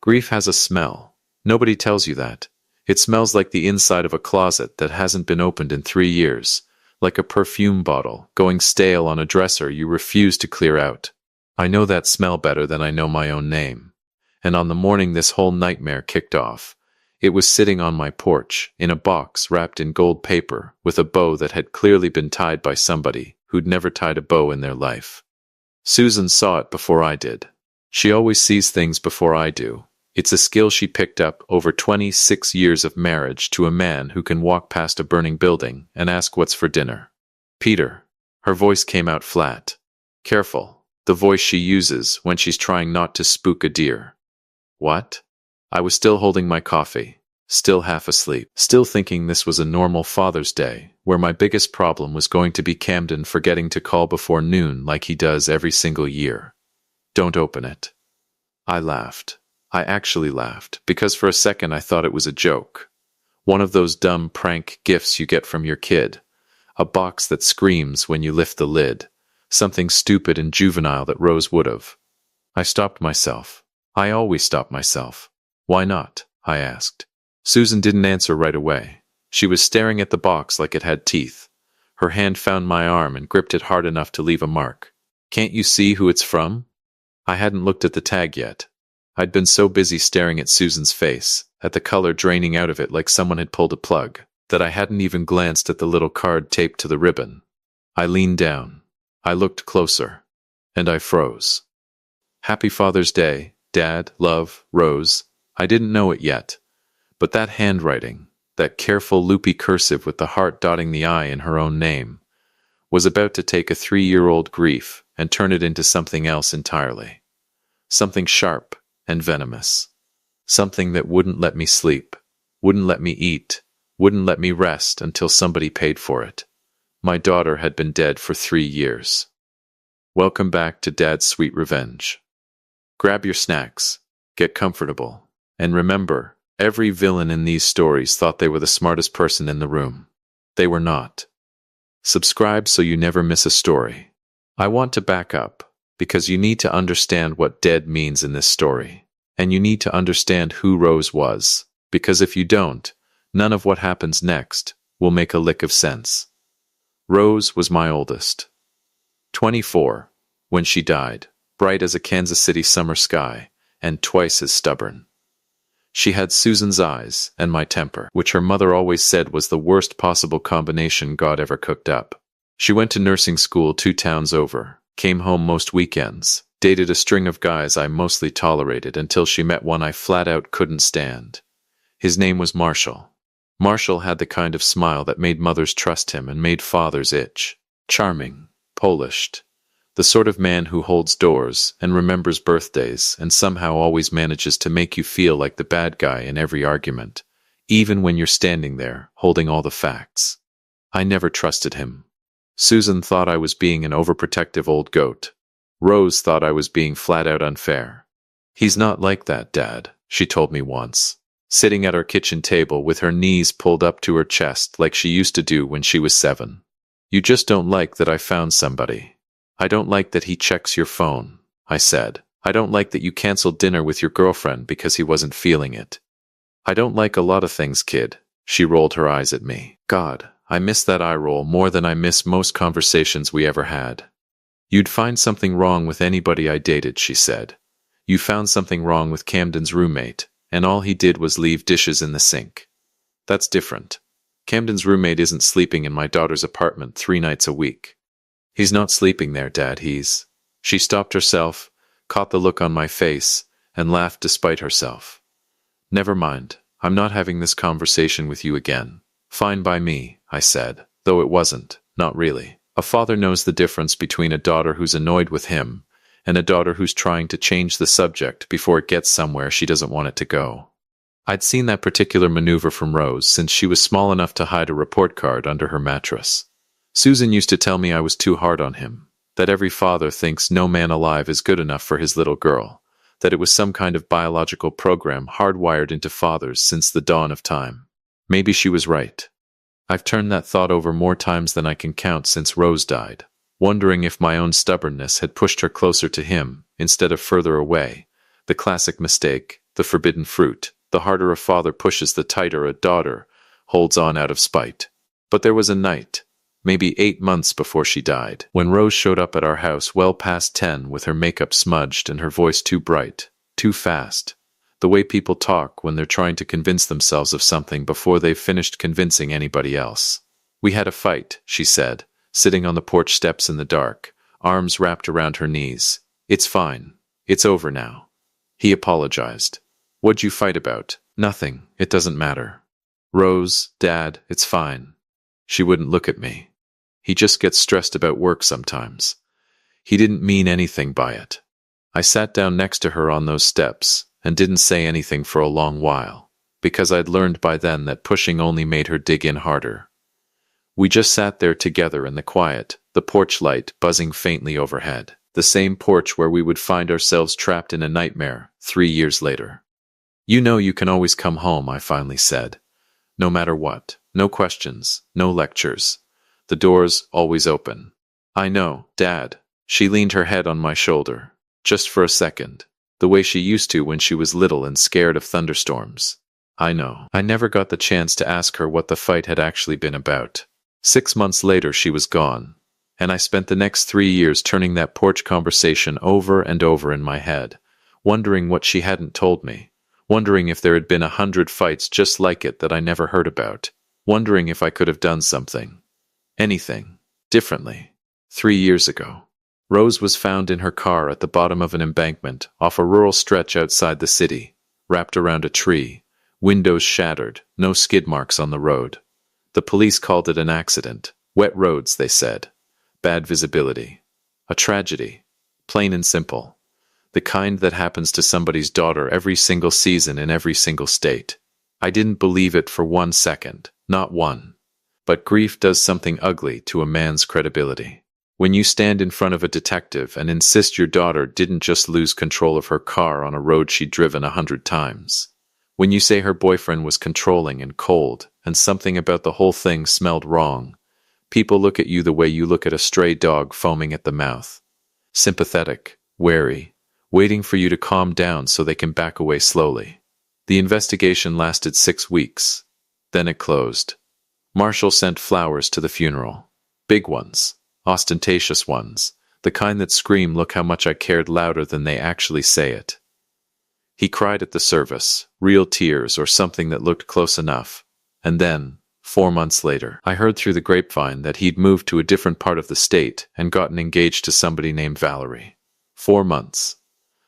Grief has a smell. Nobody tells you that. It smells like the inside of a closet that hasn't been opened in 3 years, like a perfume bottle going stale on a dresser you refuse to clear out. I know that smell better than I know my own name. And on the morning this whole nightmare kicked off, it was sitting on my porch, in a box wrapped in gold paper, with a bow that had clearly been tied by somebody who'd never tied a bow in their life. Susan saw it before I did. She always sees things before I do. It's a skill she picked up over 26 years of marriage to a man who can walk past a burning building and ask what's for dinner. Peter. Her voice came out flat. Careful. The voice she uses when she's trying not to spook a deer. What? I was still holding my coffee, still half asleep, still thinking this was a normal Father's Day, where my biggest problem was going to be Camden forgetting to call before noon like he does every single year. Don't open it. I laughed. I actually laughed, because for a second I thought it was a joke. One of those dumb prank gifts you get from your kid. A box that screams when you lift the lid. Something stupid and juvenile that Rose would have. I stopped myself. I always stop myself. Why not? I asked. Susan didn't answer right away. She was staring at the box like it had teeth. Her hand found my arm and gripped it hard enough to leave a mark. Can't you see who it's from? I hadn't looked at the tag yet. I'd been so busy staring at Susan's face, at the color draining out of it like someone had pulled a plug, that I hadn't even glanced at the little card taped to the ribbon. I leaned down. I looked closer. And I froze. Happy Father's Day, Dad, love, Rose. I didn't know it yet. But that handwriting, that careful loopy cursive with the heart dotting the I in her own name, was about to take a 3-year-old grief and turn it into something else entirely. Something sharp and venomous. Something that wouldn't let me sleep, wouldn't let me eat, wouldn't let me rest until somebody paid for it. My daughter had been dead for 3 years. Welcome back to Dad's Sweet Revenge. Grab your snacks, get comfortable, and remember, every villain in these stories thought they were the smartest person in the room. They were not. Subscribe so you never miss a story. I want to back up, because you need to understand what dead means in this story. And you need to understand who Rose was, because if you don't, none of what happens next will make a lick of sense. Rose was my oldest. 24, when she died, bright as a Kansas City summer sky, and twice as stubborn. She had Susan's eyes and my temper, which her mother always said was the worst possible combination God ever cooked up. She went to nursing school 2 towns over, came home most weekends, dated a string of guys I mostly tolerated until she met one I flat out couldn't stand. His name was Marshall. Marshall had the kind of smile that made mothers trust him and made fathers itch. Charming, polished. The sort of man who holds doors and remembers birthdays and somehow always manages to make you feel like the bad guy in every argument, even when you're standing there holding all the facts. I never trusted him. Susan thought I was being an overprotective old goat. Rose thought I was being flat out unfair. He's not like that, Dad, she told me once, sitting at our kitchen table with her knees pulled up to her chest like she used to do when she was 7. You just don't like that I found somebody. I don't like that he checks your phone, I said. I don't like that you canceled dinner with your girlfriend because he wasn't feeling it. I don't like a lot of things, kid. She rolled her eyes at me. God, I miss that eye roll more than I miss most conversations we ever had. You'd find something wrong with anybody I dated, she said. You found something wrong with Camden's roommate, and all he did was leave dishes in the sink. That's different. Camden's roommate isn't sleeping in my daughter's apartment 3 nights a week. He's not sleeping there, Dad, he's... She stopped herself, caught the look on my face, and laughed despite herself. Never mind, I'm not having this conversation with you again. Fine by me, I said, though it wasn't, not really. A father knows the difference between a daughter who's annoyed with him and a daughter who's trying to change the subject before it gets somewhere she doesn't want it to go. I'd seen that particular maneuver from Rose since she was small enough to hide a report card under her mattress. Susan used to tell me I was too hard on him, that every father thinks no man alive is good enough for his little girl, that it was some kind of biological program hardwired into fathers since the dawn of time. Maybe she was right. I've turned that thought over more times than I can count since Rose died, wondering if my own stubbornness had pushed her closer to him instead of further away, the classic mistake the forbidden fruit. The harder a father pushes, the tighter a daughter holds on out of spite. But there was a night, maybe 8 months before she died, when Rose showed up at our house well past 10 with her makeup smudged and her voice too bright, too fast. The way people talk when they're trying to convince themselves of something before they've finished convincing anybody else. "We had a fight," she said, sitting on the porch steps in the dark, arms wrapped around her knees. "It's fine. It's over now." He apologized. "What'd you fight about?" "Nothing. It doesn't matter." "Rose, Dad, it's fine." She wouldn't look at me. "He just gets stressed about work sometimes." He didn't mean anything by it. I sat down next to her on those steps and didn't say anything for a long while, because I'd learned by then that pushing only made her dig in harder. We just sat there together in the quiet, the porch light buzzing faintly overhead, the same porch where we would find ourselves trapped in a nightmare 3 years later. "You know you can always come home," I finally said. "No matter what. No questions, no lectures. The door's always open." "I know, Dad." She leaned her head on my shoulder, just for a second, the way she used to when she was little and scared of thunderstorms. "I know." I never got the chance to ask her what the fight had actually been about. 6 months later she was gone, and I spent the next 3 years turning that porch conversation over and over in my head, wondering what she hadn't told me, wondering if there had been 100 fights just like it that I never heard about, wondering if I could have done something, anything, differently. 3 years ago, Rose was found in her car at the bottom of an embankment off a rural stretch outside the city, wrapped around a tree, windows shattered, no skid marks on the road. The police called it an accident. Wet roads, they said. Bad visibility. A tragedy. Plain and simple. The kind that happens to somebody's daughter every single season in every single state. I didn't believe it for 1 second. Not one. But grief does something ugly to a man's credibility. When you stand in front of a detective and insist your daughter didn't just lose control of her car on a road she'd driven 100 times. When you say her boyfriend was controlling and cold, and something about the whole thing smelled wrong, people look at you the way you look at a stray dog foaming at the mouth. Sympathetic, wary, waiting for you to calm down so they can back away slowly. The investigation lasted 6 weeks. Then it closed. Marshall sent flowers to the funeral. Big ones. Ostentatious ones. The kind that scream, "Look how much I cared," louder than they actually say it. He cried at the service, real tears or something that looked close enough. And then, 4 months later, I heard through the grapevine that he'd moved to a different part of the state and gotten engaged to somebody named Valerie. 4 months.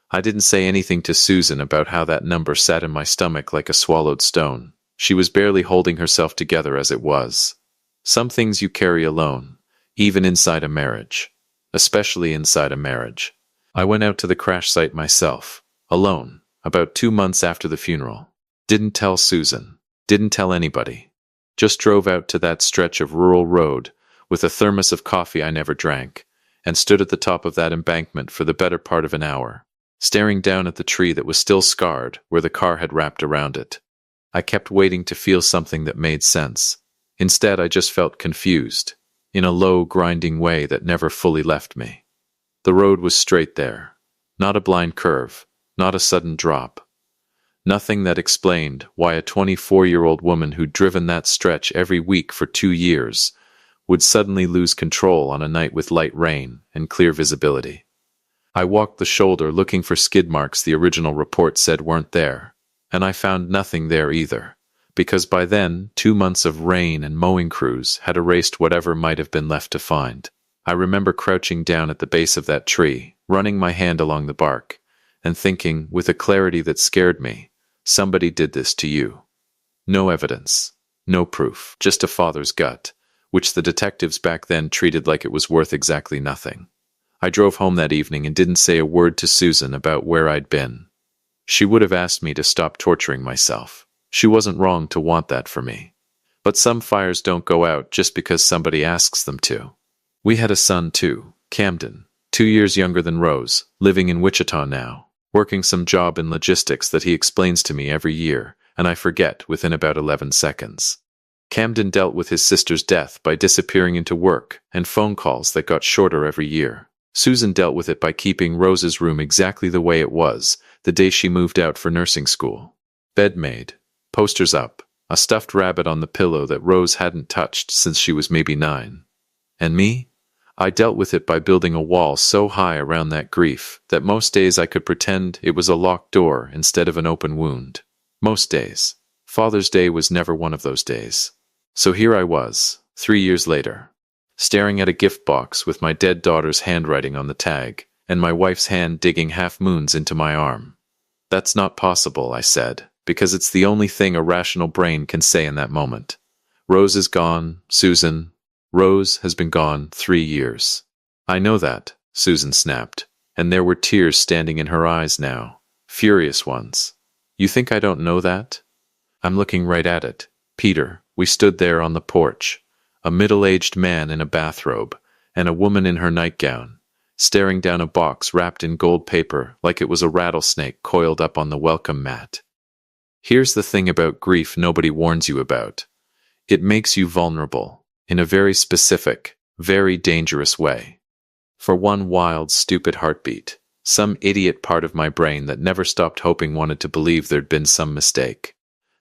I didn't say anything to Susan about how that number sat in my stomach like a swallowed stone. She was barely holding herself together as it was. Some things you carry alone, even inside a marriage. Especially inside a marriage. I went out to the crash site myself, alone. About 2 months after the funeral. Didn't tell Susan. Didn't tell anybody. Just drove out to that stretch of rural road with a thermos of coffee I never drank, and stood at the top of that embankment for the better part of an hour, staring down at the tree that was still scarred where the car had wrapped around it. I kept waiting to feel something that made sense. Instead, I just felt confused, in a low, grinding way that never fully left me. The road was straight there. Not a blind curve. Not a sudden drop. Nothing that explained why a 24-year-old woman who'd driven that stretch every week for 2 years would suddenly lose control on a night with light rain and clear visibility. I walked the shoulder looking for skid marks the original report said weren't there, and I found nothing there either, because by then 2 months of rain and mowing crews had erased whatever might have been left to find. I remember crouching down at the base of that tree, running my hand along the bark, and thinking, with a clarity that scared me, somebody did this to you. No evidence, no proof, just a father's gut, which the detectives back then treated like it was worth exactly nothing. I drove home that evening and didn't say a word to Susan about where I'd been. She would have asked me to stop torturing myself. She wasn't wrong to want that for me. But some fires don't go out just because somebody asks them to. We had a son too, Camden, 2 years younger than Rose, living in Wichita now. Working some job in logistics that he explains to me every year, and I forget within about 11 seconds. Camden dealt with his sister's death by disappearing into work and phone calls that got shorter every year. Susan dealt with it by keeping Rose's room exactly the way it was, the day she moved out for nursing school. Bed made, posters up, a stuffed rabbit on the pillow that Rose hadn't touched since she was maybe 9. And me? I dealt with it by building a wall so high around that grief that most days I could pretend it was a locked door instead of an open wound. Most days. Father's Day was never one of those days. So here I was, 3 years later, staring at a gift box with my dead daughter's handwriting on the tag, and my wife's hand digging half-moons into my arm. That's not possible, I said, because it's the only thing a rational brain can say in that moment. Rose is gone, Susan. Rose has been gone 3 years. I know that, Susan snapped, and there were tears standing in her eyes now, furious ones. You think I don't know that? I'm looking right at it. Peter, we stood there on the porch, a middle-aged man in a bathrobe, and a woman in her nightgown, staring down a box wrapped in gold paper like it was a rattlesnake coiled up on the welcome mat. Here's the thing about grief nobody warns you about. It makes you vulnerable, in a very specific, very dangerous way. For one wild, stupid heartbeat, some idiot part of my brain that never stopped hoping wanted to believe there'd been some mistake.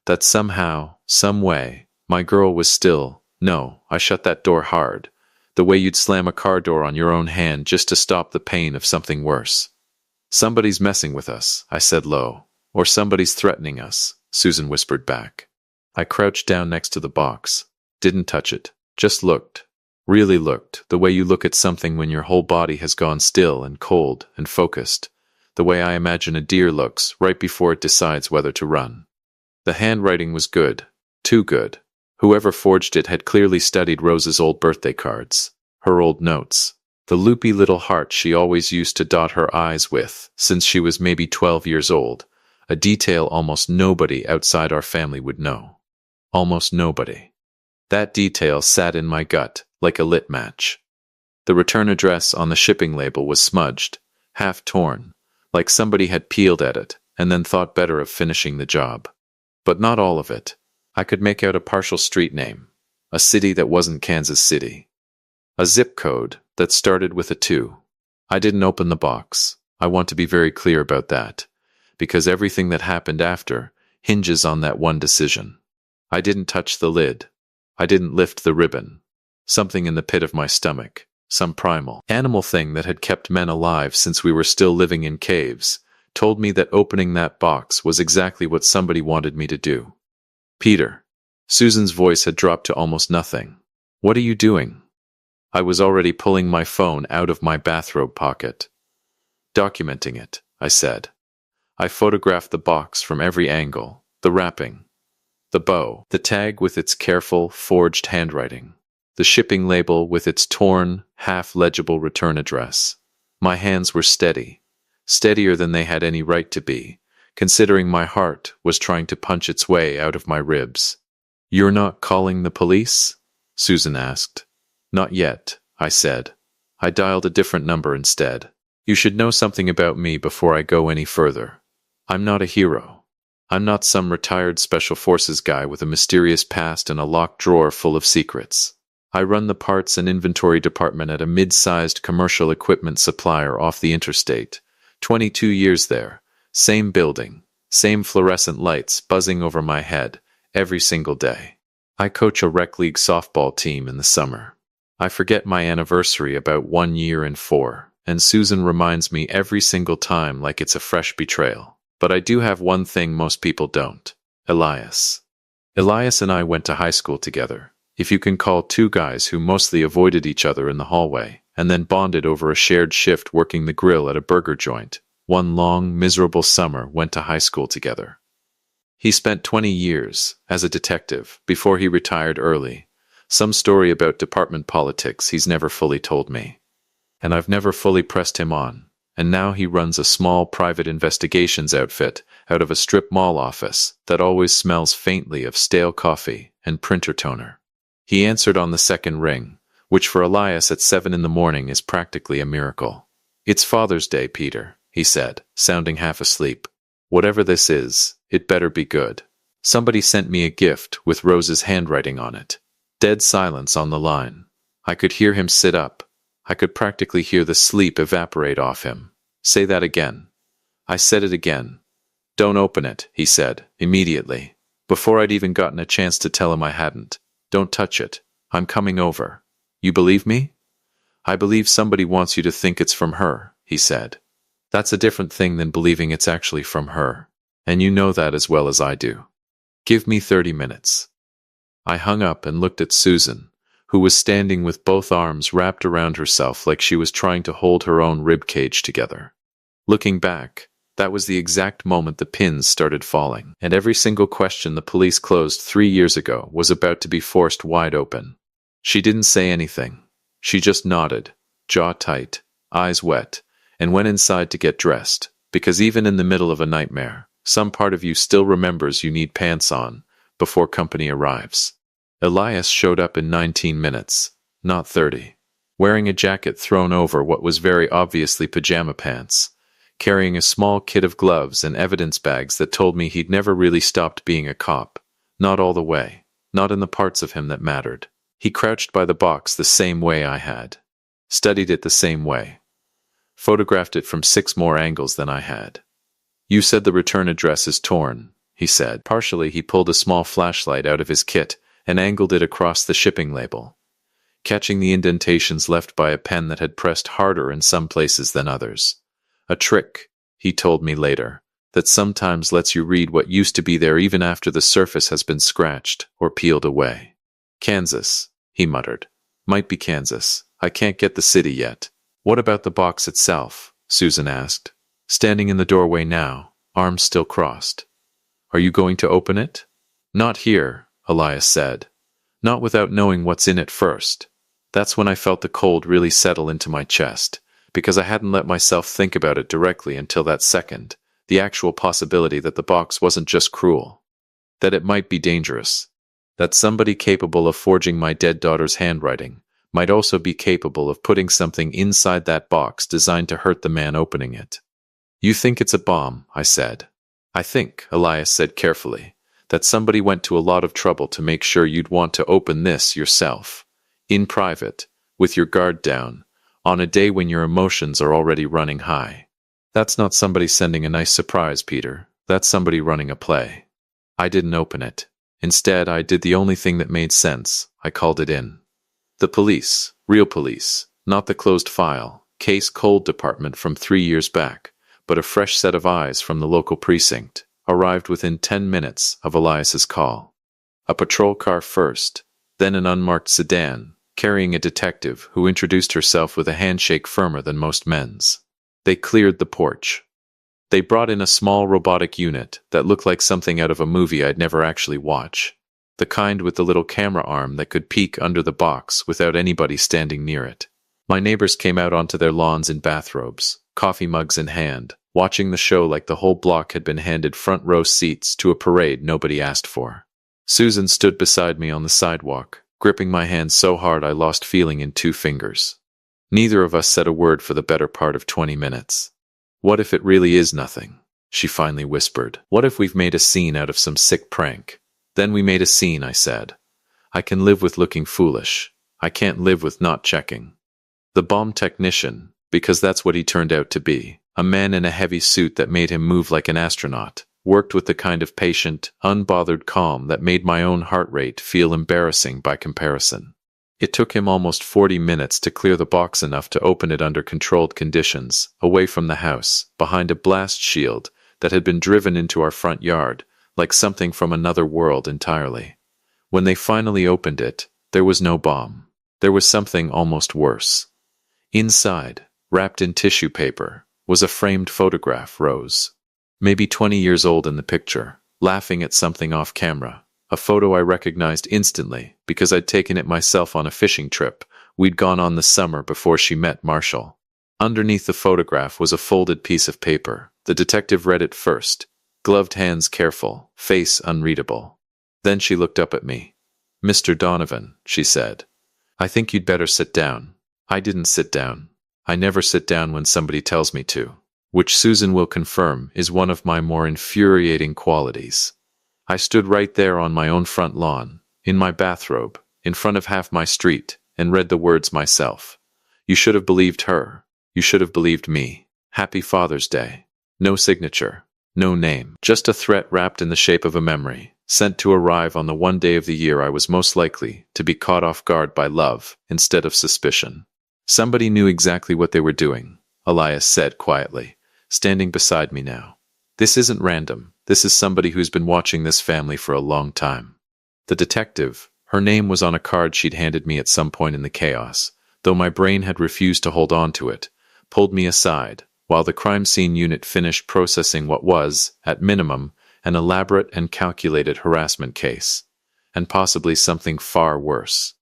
That somehow, some way, my girl was still, no, I shut that door hard, the way you'd slam a car door on your own hand just to stop the pain of something worse. Somebody's messing with us, I said low. Or somebody's threatening us, Susan whispered back. I crouched down next to the box, didn't touch it, just looked. Really looked, the way you look at something when your whole body has gone still and cold and focused, the way I imagine a deer looks right before it decides whether to run. The handwriting was good, too good. Whoever forged it had clearly studied Rose's old birthday cards, her old notes, the loopy little heart she always used to dot her I's with since she was maybe 12 years old, a detail almost nobody outside our family would know. Almost nobody. That detail sat in my gut like a lit match. The return address on the shipping label was smudged, half torn, like somebody had peeled at it and then thought better of finishing the job. But not all of it. I could make out a partial street name, a city that wasn't Kansas City, a zip code that started with a 2. I didn't open the box. I want to be very clear about that, because everything that happened after hinges on that one decision. I didn't touch the lid. I didn't lift the ribbon. Something in the pit of my stomach, some primal, animal thing that had kept men alive since we were still living in caves, told me that opening that box was exactly what somebody wanted me to do. Peter. Susan's voice had dropped to almost nothing. What are you doing? I was already pulling my phone out of my bathrobe pocket. Documenting it, I said. I photographed the box from every angle, the wrapping, the bow, the tag with its careful, forged handwriting, the shipping label with its torn, half-legible return address. My hands were steady, steadier than they had any right to be, considering my heart was trying to punch its way out of my ribs. You're not calling the police? Susan asked. Not yet, I said. I dialed a different number instead. You should know something about me before I go any further. I'm not a hero. I'm not some retired special forces guy with a mysterious past and a locked drawer full of secrets. I run the parts and inventory department at a mid-sized commercial equipment supplier off the interstate. 22 years there. Same building. Same fluorescent lights buzzing over my head every single day. I coach a rec league softball team in the summer. I forget my anniversary about 1 year in 4, and Susan reminds me every single time like it's a fresh betrayal. But I do have one thing most people don't. Elias. Elias and I went to high school together, if you can call two guys who mostly avoided each other in the hallway, and then bonded over a shared shift working the grill at a burger joint. One long, miserable summer went to high school together. He spent 20 years as a detective before he retired early. Some story about department politics he's never fully told me. And I've never fully pressed him on. And now he runs a small private investigations outfit out of a strip mall office that always smells faintly of stale coffee and printer toner. He answered on the second ring, which for Elias at 7 in the morning is practically a miracle. It's Father's Day, Peter, he said, sounding half asleep. Whatever this is, it better be good. Somebody sent me a gift with Rose's handwriting on it. Dead silence on the line. I could hear him sit up. I could practically hear the sleep evaporate off him. Say that again. I said it again. Don't open it, he said, immediately, before I'd even gotten a chance to tell him I hadn't. Don't touch it. I'm coming over. You believe me? I believe somebody wants you to think it's from her, he said. That's a different thing than believing it's actually from her. And you know that as well as I do. Give me 30 minutes. I hung up and looked at Susan, who was standing with both arms wrapped around herself like she was trying to hold her own rib cage together. Looking back, that was the exact moment the pins started falling, and every single question the police closed 3 years ago was about to be forced wide open. She didn't say anything. She just nodded, jaw tight, eyes wet, and went inside to get dressed, because even in the middle of a nightmare, some part of you still remembers you need pants on before company arrives. Elias showed up in 19 minutes, not 30, wearing a jacket thrown over what was very obviously pajama pants, carrying a small kit of gloves and evidence bags that told me he'd never really stopped being a cop, not all the way, not in the parts of him that mattered. He crouched by the box the same way I had, studied it the same way, photographed it from 6 more angles than I had. You said the return address is torn, he said. Partially, he pulled a small flashlight out of his kit and angled it across the shipping label, catching the indentations left by a pen that had pressed harder in some places than others. A trick, he told me later, that sometimes lets you read what used to be there even after the surface has been scratched or peeled away. Kansas, he muttered. Might be Kansas. I can't get the city yet. What about the box itself? Susan asked, standing in the doorway now, arms still crossed. Are you going to open it? Not here, Elias said. Not without knowing what's in it first. That's when I felt the cold really settle into my chest, because I hadn't let myself think about it directly until that second, the actual possibility that the box wasn't just cruel, that it might be dangerous, that somebody capable of forging my dead daughter's handwriting might also be capable of putting something inside that box designed to hurt the man opening it. You think it's a bomb, I said. I think, Elias said carefully, that somebody went to a lot of trouble to make sure you'd want to open this yourself, in private, with your guard down, on a day when your emotions are already running high. That's not somebody sending a nice surprise, Peter. That's somebody running a play. I didn't open it. Instead, I did the only thing that made sense. I called it in. The police, real police, not the closed file, case cold department from 3 years back, but a fresh set of eyes from the local precinct, arrived within 10 minutes of Elias's call. A patrol car first, then an unmarked sedan, carrying a detective who introduced herself with a handshake firmer than most men's. They cleared the porch. They brought in a small robotic unit that looked like something out of a movie I'd never actually watch, the kind with the little camera arm that could peek under the box without anybody standing near it. My neighbors came out onto their lawns in bathrobes, coffee mugs in hand, watching the show like the whole block had been handed front row seats to a parade nobody asked for. Susan stood beside me on the sidewalk, gripping my hand so hard I lost feeling in 2 fingers. Neither of us said a word for the better part of 20 minutes. What if it really is nothing? She finally whispered. What if we've made a scene out of some sick prank? Then we made a scene, I said. I can live with looking foolish. I can't live with not checking. The bomb technician, because that's what he turned out to be, a man in a heavy suit that made him move like an astronaut, worked with the kind of patient, unbothered calm that made my own heart rate feel embarrassing by comparison. It took him almost 40 minutes to clear the box enough to open it under controlled conditions, away from the house, behind a blast shield that had been driven into our front yard, like something from another world entirely. When they finally opened it, there was no bomb. There was something almost worse. Inside, wrapped in tissue paper, was a framed photograph, Rose. Maybe 20 years old in the picture, laughing at something off camera. A photo I recognized instantly because I'd taken it myself on a fishing trip we'd gone on the summer before she met Marshall. Underneath the photograph was a folded piece of paper. The detective read it first, gloved hands careful, face unreadable. Then she looked up at me. Mr. Donovan, she said, I think you'd better sit down. I didn't sit down. I never sit down when somebody tells me to, which Susan will confirm is one of my more infuriating qualities. I stood right there on my own front lawn, in my bathrobe, in front of half my street, and read the words myself. You should have believed her. You should have believed me. Happy Father's Day. No signature. No name. Just a threat wrapped in the shape of a memory, sent to arrive on the one day of the year I was most likely to be caught off guard by love instead of suspicion. Somebody knew exactly what they were doing, Elias said quietly, standing beside me now. This isn't random. This is somebody who's been watching this family for a long time. The detective, her name was on a card she'd handed me at some point in the chaos, though my brain had refused to hold on to it, pulled me aside, while the crime scene unit finished processing what was, at minimum, an elaborate and calculated harassment case, and possibly something far worse.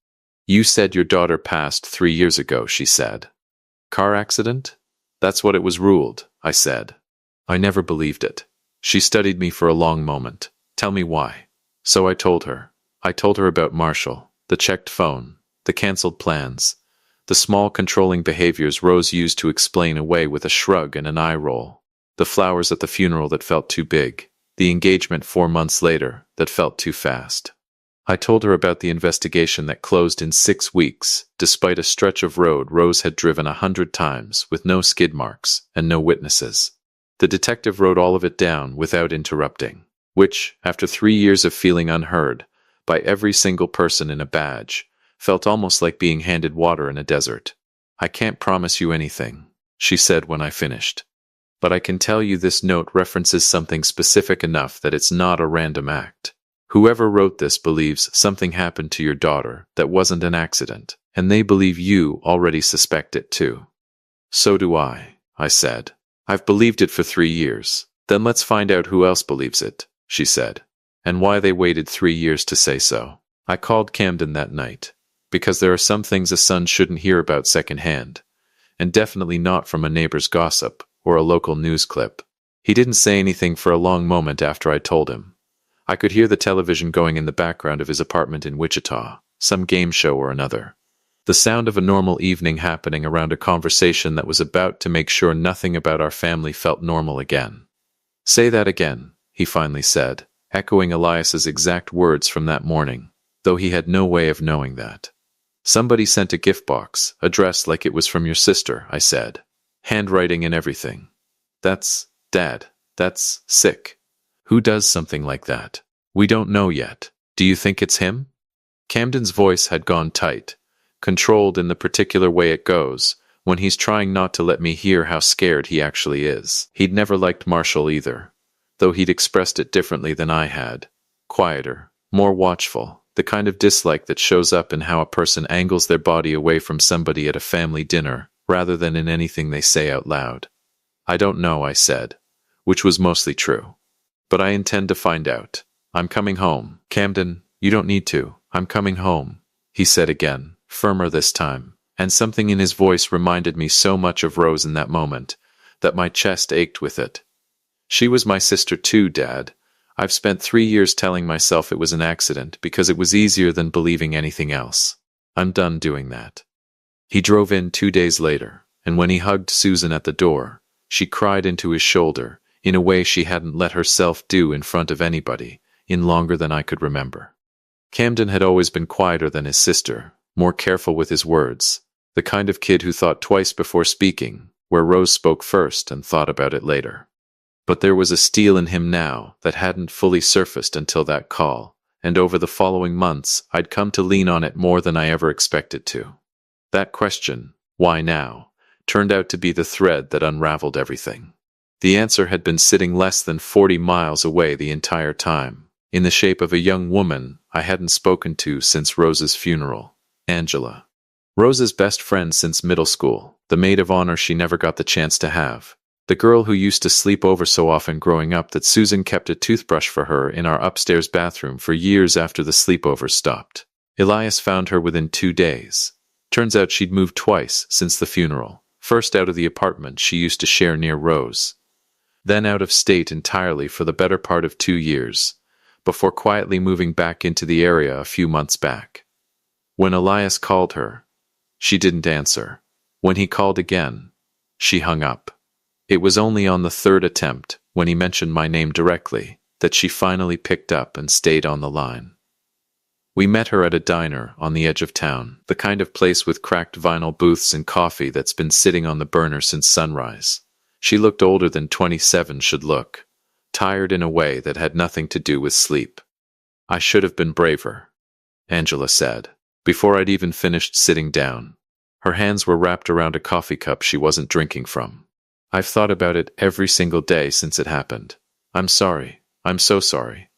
You said your daughter passed 3 years ago, she said. Car accident? That's what it was ruled, I said. I never believed it. She studied me for a long moment. Tell me why. So I told her. I told her about Marshall, the checked phone, the cancelled plans, the small controlling behaviors Rose used to explain away with a shrug and an eye roll, the flowers at the funeral that felt too big, the engagement 4 months later that felt too fast. I told her about the investigation that closed in 6 weeks, despite a stretch of road Rose had driven 100 times with no skid marks and no witnesses. The detective wrote all of it down without interrupting, which, after 3 years of feeling unheard by every single person in a badge, felt almost like being handed water in a desert. I can't promise you anything, she said when I finished. But I can tell you this note references something specific enough that it's not a random act. Whoever wrote this believes something happened to your daughter that wasn't an accident, and they believe you already suspect it too. So do I said. I've believed it for 3 years. Then let's find out who else believes it, she said, and why they waited 3 years to say so. I called Camden that night, because there are some things a son shouldn't hear about secondhand, and definitely not from a neighbor's gossip or a local news clip. He didn't say anything for a long moment after I told him. I could hear the television going in the background of his apartment in Wichita, some game show or another. The sound of a normal evening happening around a conversation that was about to make sure nothing about our family felt normal again. Say that again, he finally said, echoing Elias's exact words from that morning, though he had no way of knowing that. Somebody sent a gift box, addressed like it was from your sister, I said. Handwriting and everything. That's, Dad, that's sick. Who does something like that? We don't know yet. Do you think it's him? Camden's voice had gone tight, controlled in the particular way it goes, when he's trying not to let me hear how scared he actually is. He'd never liked Marshall either, though he'd expressed it differently than I had. Quieter, more watchful, the kind of dislike that shows up in how a person angles their body away from somebody at a family dinner, rather than in anything they say out loud. I don't know, I said, which was mostly true. But I intend to find out. I'm coming home. Camden, you don't need to. I'm coming home, he said again, firmer this time, and something in his voice reminded me so much of Rose in that moment that my chest ached with it. She was my sister too, Dad. I've spent 3 years telling myself it was an accident because it was easier than believing anything else. I'm done doing that. He drove in 2 days later, and when he hugged Susan at the door, she cried into his shoulder in a way she hadn't let herself do in front of anybody in longer than I could remember. Camden had always been quieter than his sister, more careful with his words, the kind of kid who thought twice before speaking, where Rose spoke first and thought about it later. But there was a steel in him now that hadn't fully surfaced until that call, and over the following months I'd come to lean on it more than I ever expected to. That question, why now, turned out to be the thread that unraveled everything. The answer had been sitting less than 40 miles away the entire time, in the shape of a young woman I hadn't spoken to since Rose's funeral, Angela. Rose's best friend since middle school, the maid of honor she never got the chance to have, the girl who used to sleep over so often growing up that Susan kept a toothbrush for her in our upstairs bathroom for years after the sleepover stopped. Elias found her within 2 days. Turns out she'd moved twice since the funeral, first out of the apartment she used to share near Rose, then out of state entirely for the better part of 2 years, before quietly moving back into the area a few months back. When Elias called her, she didn't answer. When he called again, she hung up. It was only on the 3rd attempt, when he mentioned my name directly, that she finally picked up and stayed on the line. We met her at a diner on the edge of town, the kind of place with cracked vinyl booths and coffee that's been sitting on the burner since sunrise. She looked older than 27 should look, tired in a way that had nothing to do with sleep. I should have been braver, Angela said, before I'd even finished sitting down. Her hands were wrapped around a coffee cup she wasn't drinking from. I've thought about it every single day since it happened. I'm sorry. I'm so sorry.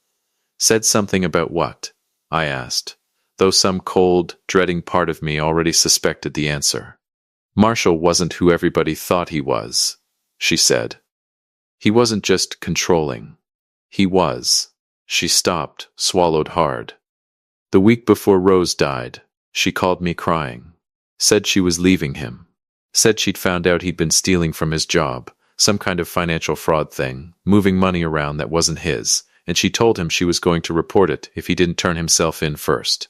Said something about what? I asked, though some cold, dreading part of me already suspected the answer. Marshall wasn't who everybody thought he was, she said. He wasn't just controlling. He was. She stopped, swallowed hard. The week before Rose died, she called me crying. Said she was leaving him. Said she'd found out he'd been stealing from his job, some kind of financial fraud thing, moving money around that wasn't his, and she told him she was going to report it if he didn't turn himself in first.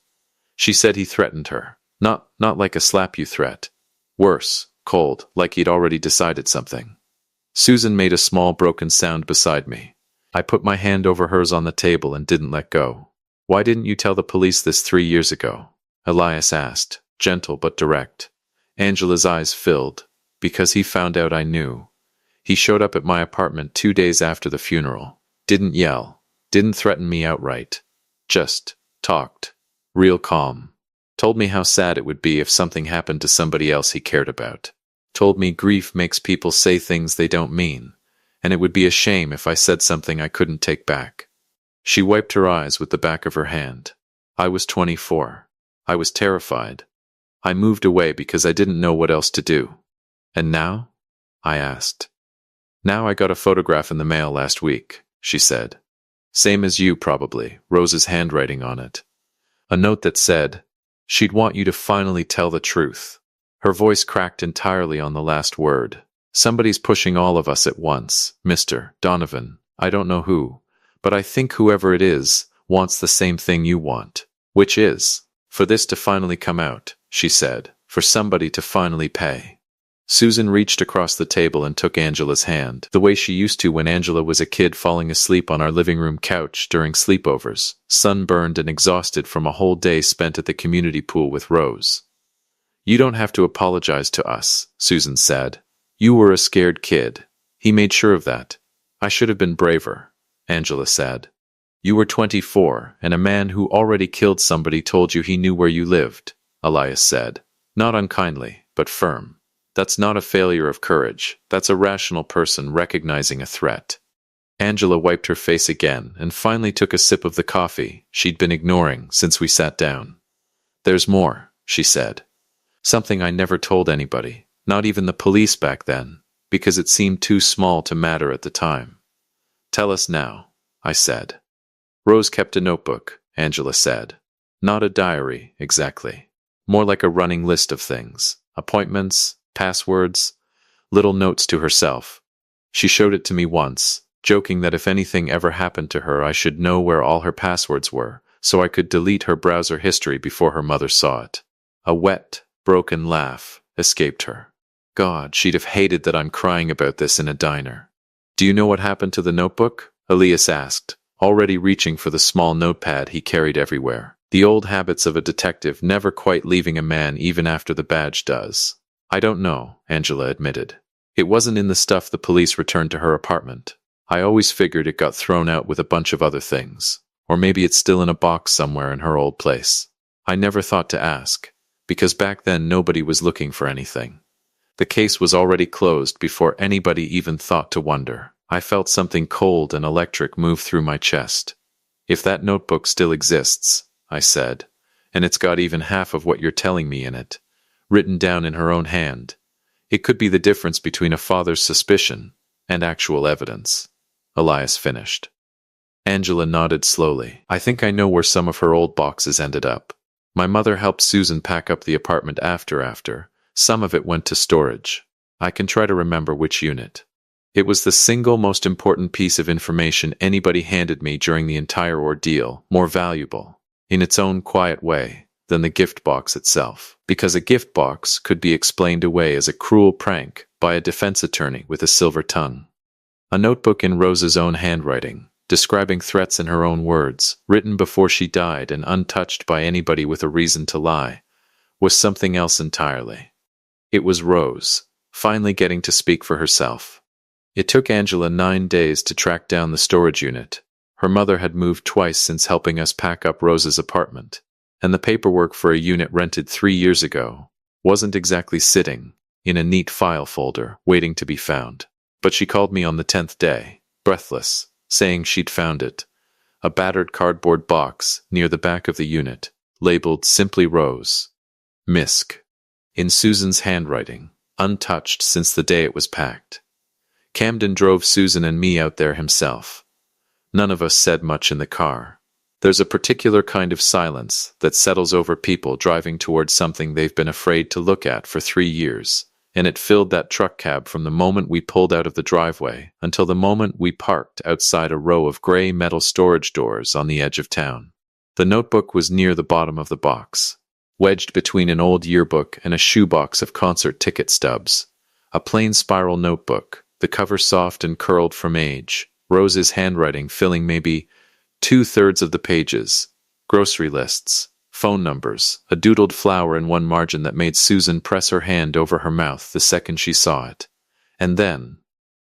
She said he threatened her. Not like a slap-you threat. Worse, cold, like he'd already decided something. Susan made a small broken sound beside me. I put my hand over hers on the table and didn't let go. Why didn't you tell the police this 3 years ago? Elias asked, gentle but direct. Angela's eyes filled. Because he found out I knew. He showed up at my apartment 2 days after the funeral. Didn't yell. Didn't threaten me outright. Just talked. Real calm. Told me how sad it would be if something happened to somebody else he cared about. Told me grief makes people say things they don't mean, and it would be a shame if I said something I couldn't take back. She wiped her eyes with the back of her hand. I was 24. I was terrified. I moved away because I didn't know what else to do. And now? I asked. Now I got a photograph in the mail last week, she said. Same as you, probably, Rose's handwriting on it. A note that said, she'd want you to finally tell the truth. Her voice cracked entirely on the last word. Somebody's pushing all of us at once, Mr. Donovan. I don't know who, but I think whoever it is wants the same thing you want. Which is, for this to finally come out, she said, for somebody to finally pay. Susan reached across the table and took Angela's hand, the way she used to when Angela was a kid falling asleep on our living room couch during sleepovers, sunburned and exhausted from a whole day spent at the community pool with Rose. You don't have to apologize to us, Susan said. You were a scared kid. He made sure of that. I should have been braver, Angela said. You were 24, and a man who already killed somebody told you he knew where you lived, Elias said. Not unkindly, but firm. That's not a failure of courage. That's a rational person recognizing a threat. Angela wiped her face again and finally took a sip of the coffee she'd been ignoring since we sat down. There's more, she said. Something I never told anybody, not even the police back then, because it seemed too small to matter at the time. Tell us now, I said. Rose kept a notebook, Angela said. Not a diary, exactly. More like a running list of things. Appointments, passwords, little notes to herself. She showed it to me once, joking that if anything ever happened to her I should know where all her passwords were, so I could delete her browser history before her mother saw it. A wet, broken laugh escaped her. God, she'd have hated that I'm crying about this in a diner. Do you know what happened to the notebook? Elias asked, already reaching for the small notepad he carried everywhere. The old habits of a detective never quite leaving a man even after the badge does. I don't know, Angela admitted. It wasn't in the stuff the police returned to her apartment. I always figured it got thrown out with a bunch of other things. Or maybe it's still in a box somewhere in her old place. I never thought to ask, because back then nobody was looking for anything. The case was already closed before anybody even thought to wonder. I felt something cold and electric move through my chest. If that notebook still exists, I said, and it's got even half of what you're telling me in it, written down in her own hand, it could be the difference between a father's suspicion and actual evidence. Elias finished. Angela nodded slowly. I think I know where some of her old boxes ended up. My mother helped Susan pack up the apartment after. Some of it went to storage. I can try to remember which unit. It was the single most important piece of information anybody handed me during the entire ordeal, more valuable, in its own quiet way, than the gift box itself, because a gift box could be explained away as a cruel prank by a defense attorney with a silver tongue. A notebook in Rose's own handwriting, describing threats in her own words, written before she died and untouched by anybody with a reason to lie, was something else entirely. It was Rose, finally getting to speak for herself. It took Angela 9 days to track down the storage unit. Her mother had moved twice since helping us pack up Rose's apartment, and the paperwork for a unit rented 3 years ago wasn't exactly sitting in a neat file folder waiting to be found. But she called me on the 10th day, breathless, saying she'd found it. A battered cardboard box near the back of the unit, labeled simply Rose. Misk. In Susan's handwriting, untouched since the day it was packed. Camden drove Susan and me out there himself. None of us said much in the car. There's a particular kind of silence that settles over people driving towards something they've been afraid to look at for 3 years, and it filled that truck cab from the moment we pulled out of the driveway until the moment we parked outside a row of gray metal storage doors on the edge of town. The notebook was near the bottom of the box, wedged between an old yearbook and a shoebox of concert ticket stubs. A plain spiral notebook, the cover soft and curled from age, Rose's handwriting filling maybe 2/3 of the pages, grocery lists, phone numbers, a doodled flower in one margin that made Susan press her hand over her mouth the second she saw it. And then,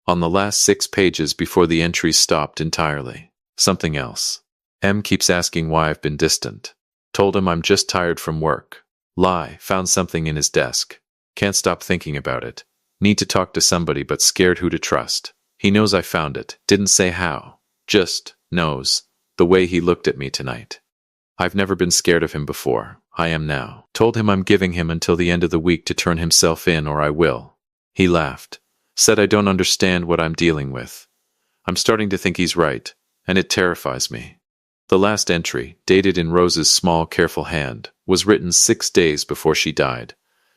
on the last 6 pages before the entries stopped entirely, something else. M keeps asking why I've been distant. Told him I'm just tired from work. Lie, found something in his desk. Can't stop thinking about it. Need to talk to somebody but scared who to trust. He knows I found it, didn't say how. Just knows. The way he looked at me tonight. I've never been scared of him before. I am now. Told him I'm giving him until the end of the week to turn himself in or I will. He laughed. Said I don't understand what I'm dealing with. I'm starting to think he's right, and it terrifies me. The last entry, dated in Rose's small, careful hand, was written 6 days before she died.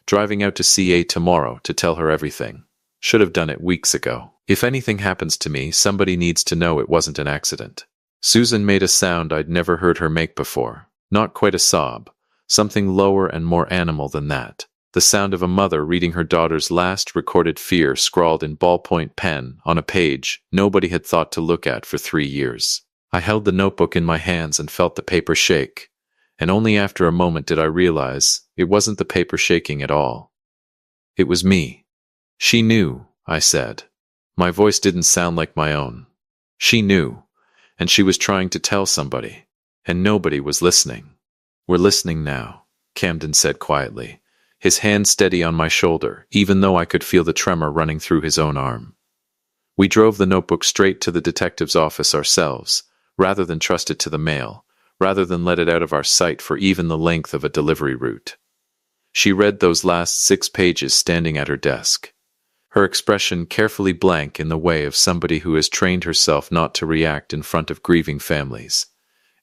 Driving out to CA tomorrow to tell her everything. Should have done it weeks ago. If anything happens to me, somebody needs to know it wasn't an accident. Susan made a sound I'd never heard her make before. Not quite a sob. Something lower and more animal than that. The sound of a mother reading her daughter's last recorded fear scrawled in ballpoint pen on a page nobody had thought to look at for 3 years. I held the notebook in my hands and felt the paper shake. And only after a moment did I realize it wasn't the paper shaking at all. It was me. She knew, I said. My voice didn't sound like my own. She knew. And she was trying to tell somebody, and nobody was listening. We're listening now, Camden said quietly, his hand steady on my shoulder, even though I could feel the tremor running through his own arm. We drove the notebook straight to the detective's office ourselves, rather than trust it to the mail, rather than let it out of our sight for even the length of a delivery route. She read those last 6 pages standing at her desk. Her expression carefully blank in the way of somebody who has trained herself not to react in front of grieving families.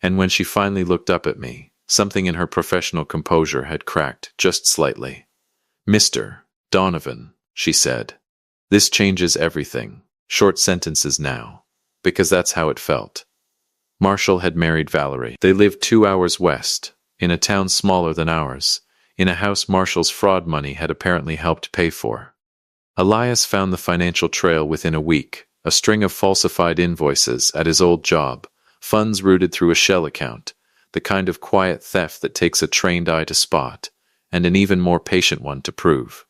And when she finally looked up at me, something in her professional composure had cracked just slightly. "Mr. Donovan," she said. "This changes everything. Short sentences now. Because that's how it felt." Marshall had married Valerie. They lived 2 hours west, in a town smaller than ours, in a house Marshall's fraud money had apparently helped pay for. Elias found the financial trail within a week, a string of falsified invoices at his old job, funds routed through a shell account, the kind of quiet theft that takes a trained eye to spot, and an even more patient one to prove.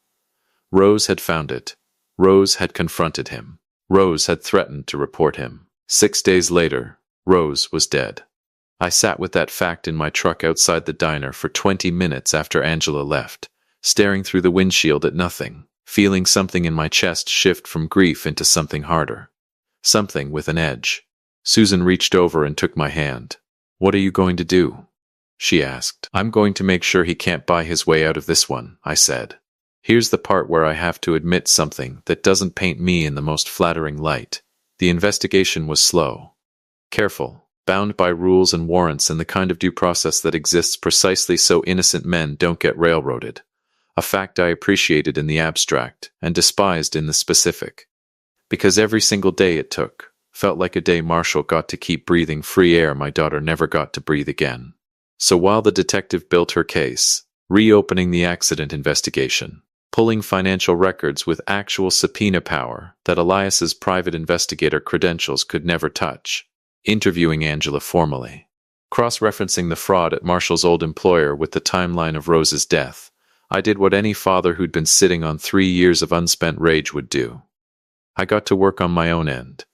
Rose had found it. Rose had confronted him. Rose had threatened to report him. 6 days later, Rose was dead. I sat with that fact in my truck outside the diner for 20 minutes after Angela left, staring through the windshield at nothing. Feeling something in my chest shift from grief into something harder. Something with an edge. Susan reached over and took my hand. "What are you going to do?" she asked. "I'm going to make sure he can't buy his way out of this one," I said. Here's the part where I have to admit something that doesn't paint me in the most flattering light. The investigation was slow. Careful, bound by rules and warrants and the kind of due process that exists precisely so innocent men don't get railroaded. A fact I appreciated in the abstract and despised in the specific. Because every single day it took felt like a day Marshall got to keep breathing free air my daughter never got to breathe again. So while the detective built her case, reopening the accident investigation, pulling financial records with actual subpoena power that Elias's private investigator credentials could never touch, interviewing Angela formally, cross-referencing the fraud at Marshall's old employer with the timeline of Rose's death, I did what any father who'd been sitting on 3 years of unspent rage would do. I got to work on my own end.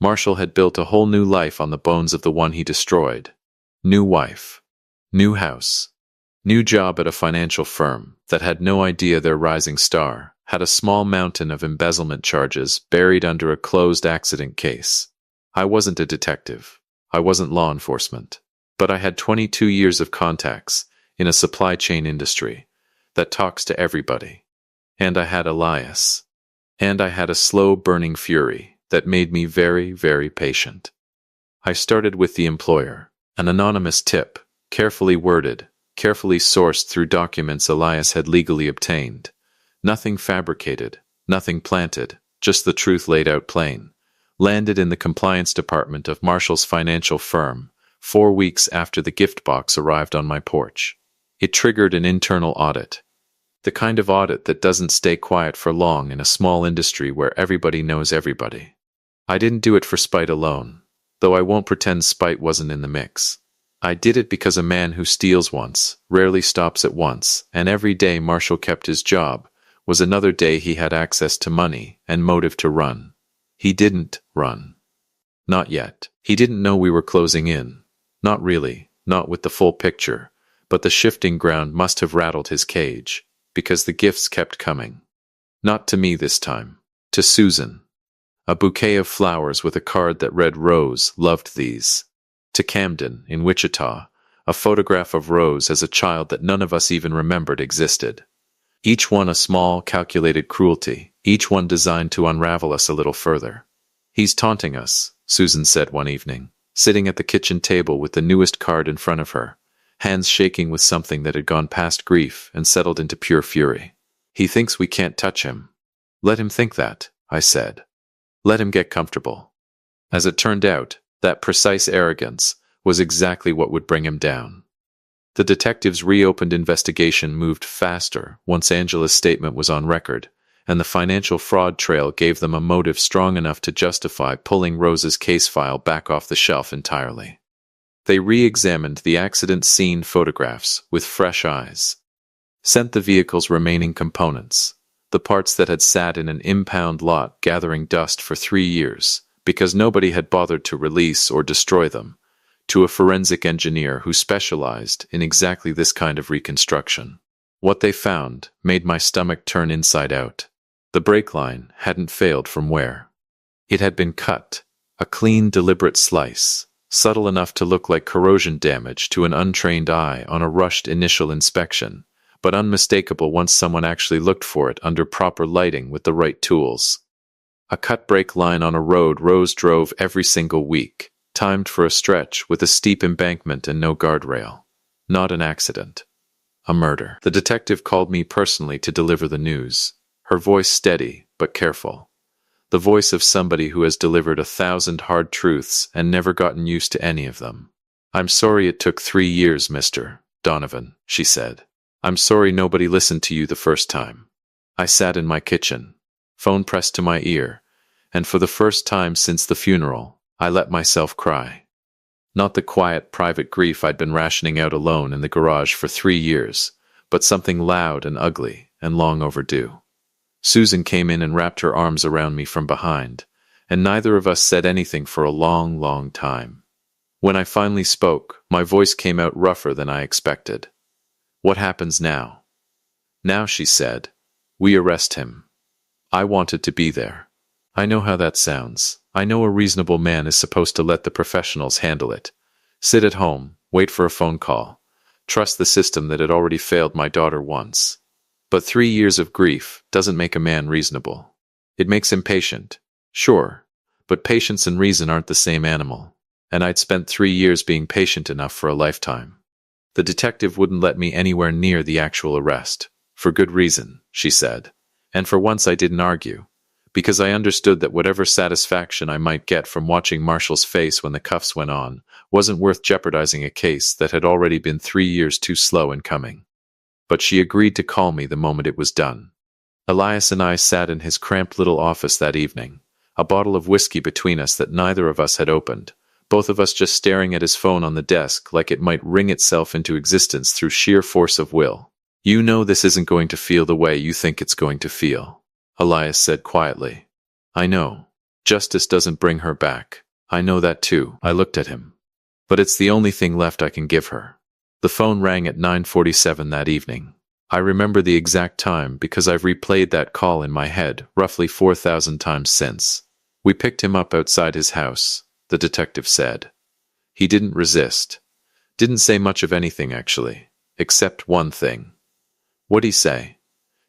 Marshall had built a whole new life on the bones of the one he destroyed. New wife. New house. New job at a financial firm that had no idea their rising star had a small mountain of embezzlement charges buried under a closed accident case. I wasn't a detective. I wasn't law enforcement. But I had 22 years of contacts in a supply chain industry that talks to everybody. And I had Elias. And I had a slow-burning fury that made me very, very patient. I started with the employer, an anonymous tip, carefully worded, carefully sourced through documents Elias had legally obtained. Nothing fabricated, nothing planted, just the truth laid out plain. Landed in the compliance department of Marshall's financial firm 4 weeks after the gift box arrived on my porch. It triggered an internal audit. The kind of audit that doesn't stay quiet for long in a small industry where everybody knows everybody. I didn't do it for spite alone, though I won't pretend spite wasn't in the mix. I did it because a man who steals once rarely stops at once, and every day Marshall kept his job was another day he had access to money and motive to run. He didn't run. Not yet. He didn't know we were closing in. Not really, not with the full picture, but the shifting ground must have rattled his cage, because the gifts kept coming. Not to me this time. To Susan. A bouquet of flowers with a card that read Rose loved these. To Camden, in Wichita, a photograph of Rose as a child that none of us even remembered existed. Each one a small, calculated cruelty, each one designed to unravel us a little further. "He's taunting us," Susan said one evening, sitting at the kitchen table with the newest card in front of her, hands shaking with something that had gone past grief and settled into pure fury. "He thinks we can't touch him." "Let him think that," I said. "Let him get comfortable." As it turned out, that precise arrogance was exactly what would bring him down. The detectives' reopened investigation moved faster once Angela's statement was on record, and the financial fraud trail gave them a motive strong enough to justify pulling Rose's case file back off the shelf entirely. They re-examined the accident scene photographs with fresh eyes, sent the vehicle's remaining components, the parts that had sat in an impound lot gathering dust for 3 years, because nobody had bothered to release or destroy them, to a forensic engineer who specialized in exactly this kind of reconstruction. What they found made my stomach turn inside out. The brake line hadn't failed from where. It had been cut, a clean, deliberate slice, subtle enough to look like corrosion damage to an untrained eye on a rushed initial inspection, but unmistakable once someone actually looked for it under proper lighting with the right tools. A cut brake line on a road Rose drove every single week, timed for a stretch with a steep embankment and no guardrail. Not an accident. A murder. The detective called me personally to deliver the news, her voice steady but careful. The voice of somebody who has delivered 1,000 hard truths and never gotten used to any of them. "I'm sorry it took 3 years, Mr. Donovan," she said. "I'm sorry nobody listened to you the first time." I sat in my kitchen, phone pressed to my ear, and for the first time since the funeral, I let myself cry. Not the quiet, private grief I'd been rationing out alone in the garage for 3 years, but something loud and ugly and long overdue. Susan came in and wrapped her arms around me from behind, and neither of us said anything for a long, long time. When I finally spoke, my voice came out rougher than I expected. "What happens now?" "Now," she said, "we arrest him." I wanted to be there. I know how that sounds. I know a reasonable man is supposed to let the professionals handle it. Sit at home, wait for a phone call, trust the system that had already failed my daughter once. But 3 years of grief doesn't make a man reasonable. It makes him patient, sure, but patience and reason aren't the same animal, and I'd spent 3 years being patient enough for a lifetime. The detective wouldn't let me anywhere near the actual arrest, for good reason, she said, and for once I didn't argue, because I understood that whatever satisfaction I might get from watching Marshall's face when the cuffs went on wasn't worth jeopardizing a case that had already been 3 years too slow in coming. But she agreed to call me the moment it was done. Elias and I sat in his cramped little office that evening, a bottle of whiskey between us that neither of us had opened, both of us just staring at his phone on the desk like it might wring itself into existence through sheer force of will. "You know this isn't going to feel the way you think it's going to feel," Elias said quietly. I know. Justice doesn't bring her back. I know that too. I looked at him. But it's the only thing left I can give her. The phone rang at 9:47 that evening. I remember the exact time because I've replayed that call in my head roughly 4,000 times since. We picked him up outside his house, the detective said. He didn't resist. Didn't say much of anything, actually, except one thing. What'd he say?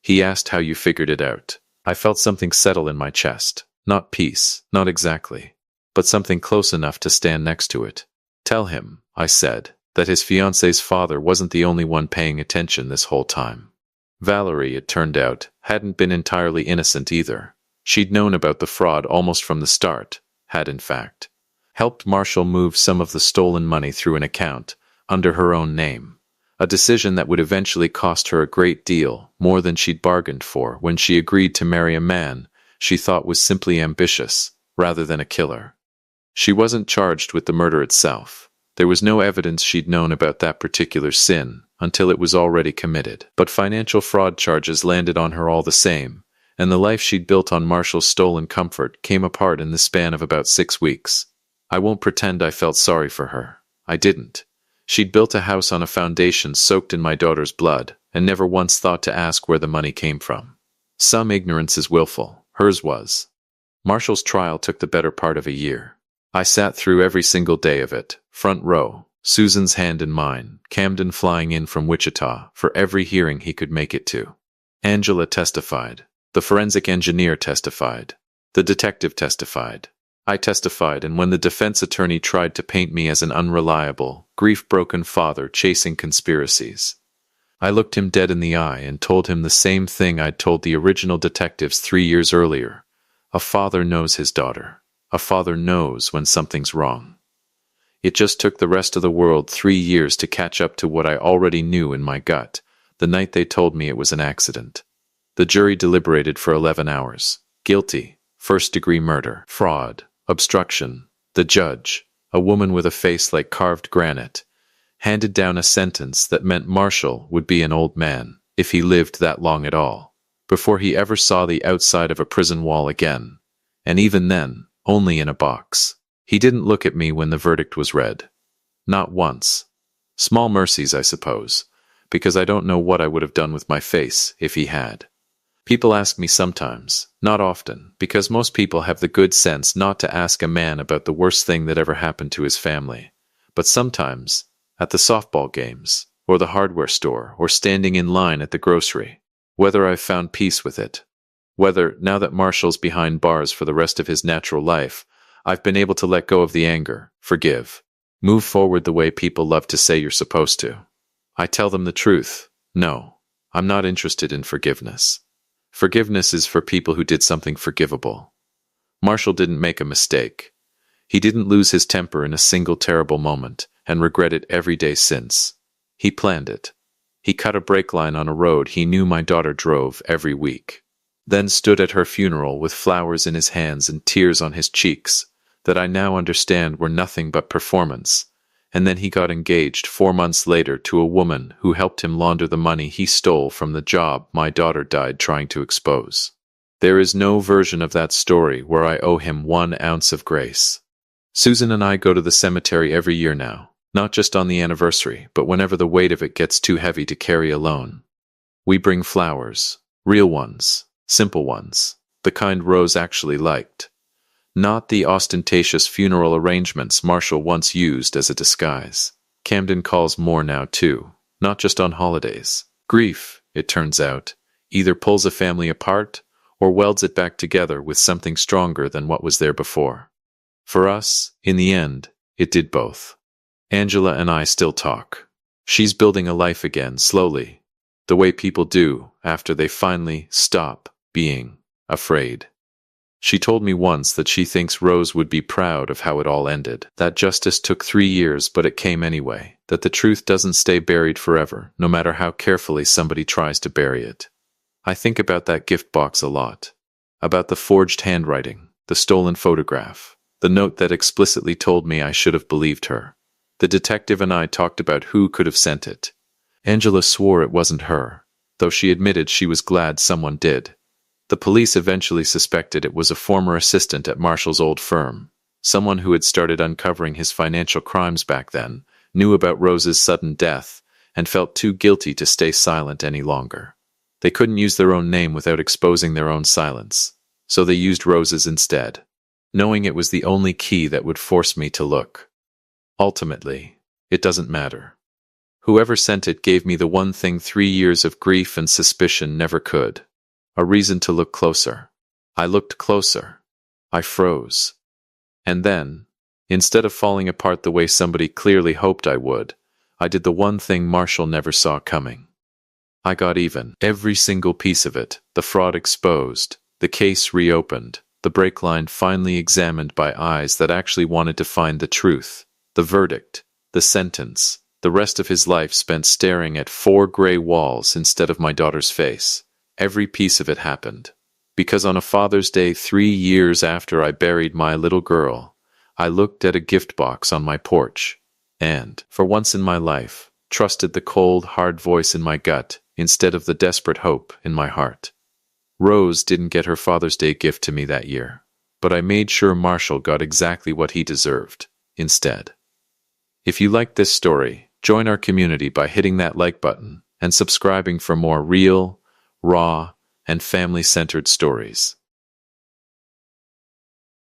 He asked how you figured it out. I felt something settle in my chest. Not peace, not exactly, but something close enough to stand next to it. Tell him, I said, that his fiancé's father wasn't the only one paying attention this whole time. Valerie, it turned out, hadn't been entirely innocent either. She'd known about the fraud almost from the start, had in fact helped Marshall move some of the stolen money through an account under her own name, a decision that would eventually cost her a great deal more than she'd bargained for when she agreed to marry a man she thought was simply ambitious rather than a killer. She wasn't charged with the murder itself. There was no evidence she'd known about that particular sin until it was already committed, but financial fraud charges landed on her all the same, and the life she'd built on Marshall's stolen comfort came apart in the span of about 6 weeks. I won't pretend I felt sorry for her. I didn't. She'd built a house on a foundation soaked in my daughter's blood, and never once thought to ask where the money came from. Some ignorance is willful. Hers was. Marshall's trial took the better part of a year. I sat through every single day of it, front row, Susan's hand in mine, Camden flying in from Wichita for every hearing he could make it to. Angela testified. The forensic engineer testified. The detective testified. I testified, and when the defense attorney tried to paint me as an unreliable, grief-broken father chasing conspiracies, I looked him dead in the eye and told him the same thing I'd told the original detectives 3 years earlier. A father knows his daughter. A father knows when something's wrong. It just took the rest of the world 3 years to catch up to what I already knew in my gut the night they told me it was an accident. The jury deliberated for 11 hours. Guilty, first-degree murder, fraud, obstruction. The judge, a woman with a face like carved granite, handed down a sentence that meant Marshall would be an old man, if he lived that long at all, before he ever saw the outside of a prison wall again, and even then, only in a box. He didn't look at me when the verdict was read. Not once. Small mercies, I suppose, because I don't know what I would have done with my face if he had. People ask me sometimes, not often, because most people have the good sense not to ask a man about the worst thing that ever happened to his family. But sometimes, at the softball games, or the hardware store, or standing in line at the grocery, whether I've found peace with it. Whether, now that Marshall's behind bars for the rest of his natural life, I've been able to let go of the anger, forgive, move forward the way people love to say you're supposed to. I tell them the truth. No, I'm not interested in forgiveness. Forgiveness is for people who did something forgivable. Marshall didn't make a mistake. He didn't lose his temper in a single terrible moment and regret it every day since. He planned it. He cut a brake line on a road he knew my daughter drove every week, then stood at her funeral with flowers in his hands and tears on his cheeks that I now understand were nothing but performance. And then he got engaged 4 months later to a woman who helped him launder the money he stole from the job my daughter died trying to expose. There is no version of that story where I owe him 1 ounce of grace. Susan and I go to the cemetery every year now, not just on the anniversary, but whenever the weight of it gets too heavy to carry alone. We bring flowers, real ones, simple ones, the kind Rose actually liked. Not the ostentatious funeral arrangements Marshall once used as a disguise. Camden calls more now too, not just on holidays. Grief, it turns out, either pulls a family apart or welds it back together with something stronger than what was there before. For us, in the end, it did both. Angela and I still talk. She's building a life again, slowly, the way people do after they finally stop being afraid. She told me once that she thinks Rose would be proud of how it all ended, that justice took 3 years but it came anyway, that the truth doesn't stay buried forever, no matter how carefully somebody tries to bury it. I think about that gift box a lot, about the forged handwriting, the stolen photograph, the note that explicitly told me I should have believed her. The detective and I talked about who could have sent it. Angela swore it wasn't her, though she admitted she was glad someone did. The police eventually suspected it was a former assistant at Marshall's old firm, someone who had started uncovering his financial crimes back then, knew about Rose's sudden death, and felt too guilty to stay silent any longer. They couldn't use their own name without exposing their own silence, so they used Rose's instead, knowing it was the only key that would force me to look. Ultimately, it doesn't matter. Whoever sent it gave me the one thing 3 years of grief and suspicion never could: a reason to look closer. I looked closer. I froze. And then, instead of falling apart the way somebody clearly hoped I would, I did the one thing Marshall never saw coming. I got even. Every single piece of it, the fraud exposed, the case reopened, the brake line finally examined by eyes that actually wanted to find the truth, the verdict, the sentence, the rest of his life spent staring at 4 gray walls instead of my daughter's face. Every piece of it happened. Because on a Father's Day 3 years after I buried my little girl, I looked at a gift box on my porch, and, for once in my life, trusted the cold, hard voice in my gut instead of the desperate hope in my heart. Rose didn't get her Father's Day gift to me that year, but I made sure Marshall got exactly what he deserved, instead. If you liked this story, join our community by hitting that like button and subscribing for more real, raw, and family-centered stories.